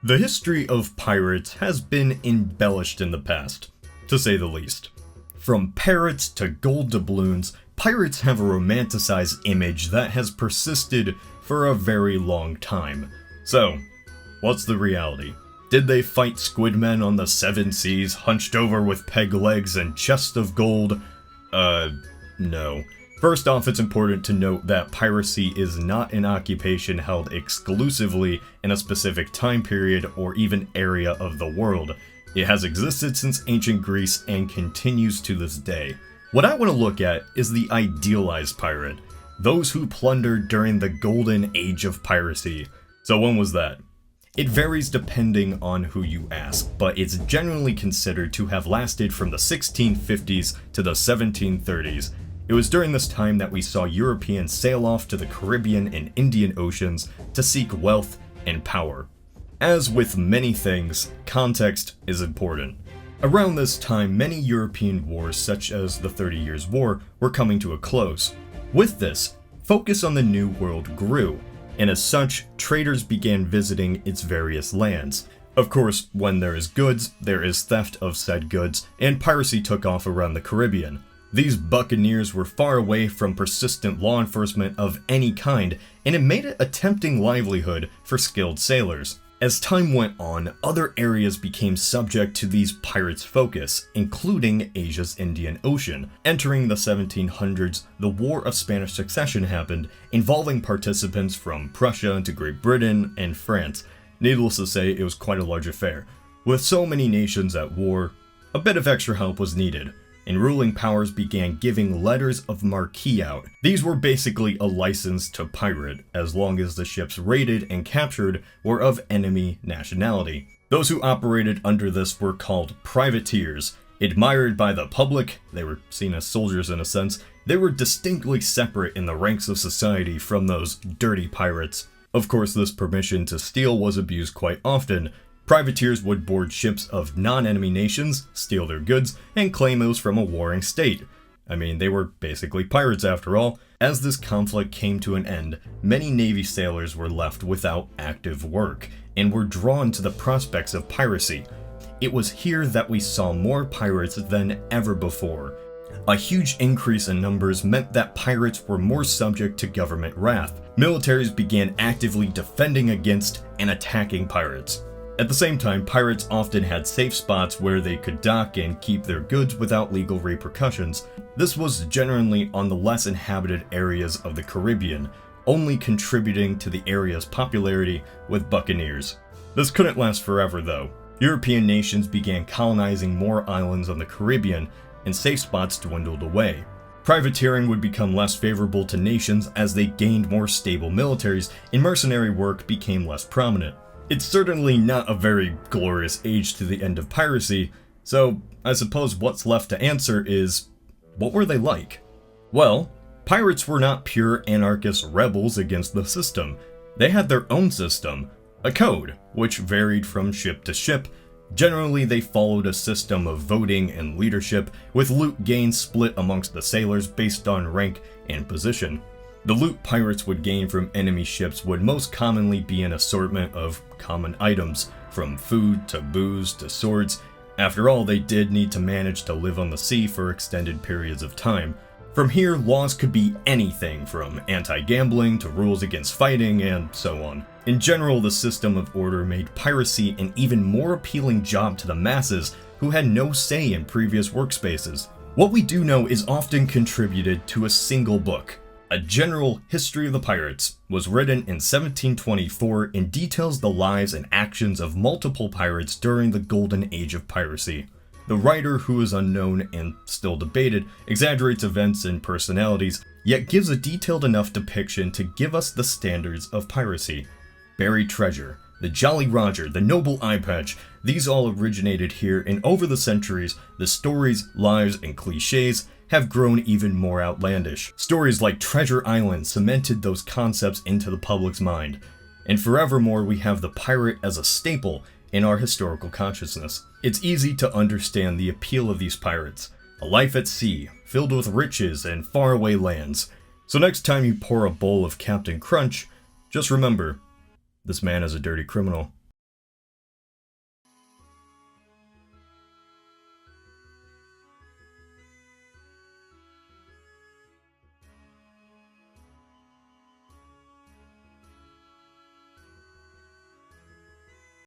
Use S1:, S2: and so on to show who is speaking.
S1: The history of pirates has been embellished in the past, to say the least. From parrots to gold doubloons, pirates have a romanticized image that has persisted for a very long time. So, what's the reality? Did they fight squidmen on the seven seas, hunched over with peg legs and chests of gold? No. First off, it's important to note that piracy is not an occupation held exclusively in a specific time period or even area of the world. It has existed since ancient Greece and continues to this day. What I want to look at is the idealized pirate, those who plundered during the golden age of piracy. So when was that? It varies depending on who you ask, but it's generally considered to have lasted from the 1650s to the 1730s. It was during this time that we saw Europeans sail off to the Caribbean and Indian Oceans to seek wealth and power. As with many things, context is important. Around this time, many European wars, such as the 30 Years' War, were coming to a close. With this, focus on the New World grew, and as such, traders began visiting its various lands. Of course, when there is goods, there is theft of said goods, and piracy took off around the Caribbean. These buccaneers were far away from persistent law enforcement of any kind, and it made it a tempting livelihood for skilled sailors. As time went on, other areas became subject to these pirates' focus, including Asia's Indian Ocean. Entering the 1700s, the War of Spanish Succession happened, involving participants from Prussia to Great Britain and France. Needless to say, it was quite a large affair. With so many nations at war, a bit of extra help was needed, and ruling powers began giving letters of marque out. These were basically a license to pirate, as long as the ships raided and captured were of enemy nationality. Those who operated under this were called privateers. Admired by the public, they were seen as soldiers in a sense, they were distinctly separate in the ranks of society from those dirty pirates. Of course, this permission to steal was abused quite often. Privateers would board ships of non-enemy nations, steal their goods, and claim it was from a warring state. I mean, they were basically pirates after all. As this conflict came to an end, many Navy sailors were left without active work, and were drawn to the prospects of piracy. It was here that we saw more pirates than ever before. A huge increase in numbers meant that pirates were more subject to government wrath. Militaries began actively defending against and attacking pirates. At the same time, pirates often had safe spots where they could dock and keep their goods without legal repercussions. This was generally on the less inhabited areas of the Caribbean, only contributing to the area's popularity with buccaneers. This couldn't last forever though. European nations began colonizing more islands on the Caribbean, and safe spots dwindled away. Privateering would become less favorable to nations as they gained more stable militaries, and mercenary work became less prominent. It's certainly not a very glorious age to the end of piracy, so I suppose what's left to answer is, what were they like? Well, pirates were not pure anarchist rebels against the system. They had their own system, a code, which varied from ship to ship. Generally, they followed a system of voting and leadership, with loot gains split amongst the sailors based on rank and position. The loot pirates would gain from enemy ships would most commonly be an assortment of common items, from food to booze to swords. After all, they did need to manage to live on the sea for extended periods of time. From here, laws could be anything from anti-gambling to rules against fighting and so on. In general, the system of order made piracy an even more appealing job to the masses who had no say in previous workspaces. What we do know is often contributed to a single book. A General History of the Pirates was written in 1724 and details the lives and actions of multiple pirates during the golden age of piracy. The writer, who is unknown and still debated, exaggerates events and personalities, yet gives a detailed enough depiction to give us the standards of piracy. Buried treasure, the Jolly Roger, the Noble Eye Patch, these all originated here, and over the centuries, the stories, lives, and cliches have grown even more outlandish. Stories like Treasure Island cemented those concepts into the public's mind, and forevermore we have the pirate as a staple in our historical consciousness. It's easy to understand the appeal of these pirates, a life at sea, filled with riches and faraway lands. So next time you pour a bowl of Captain Crunch, just remember, this man is a dirty criminal.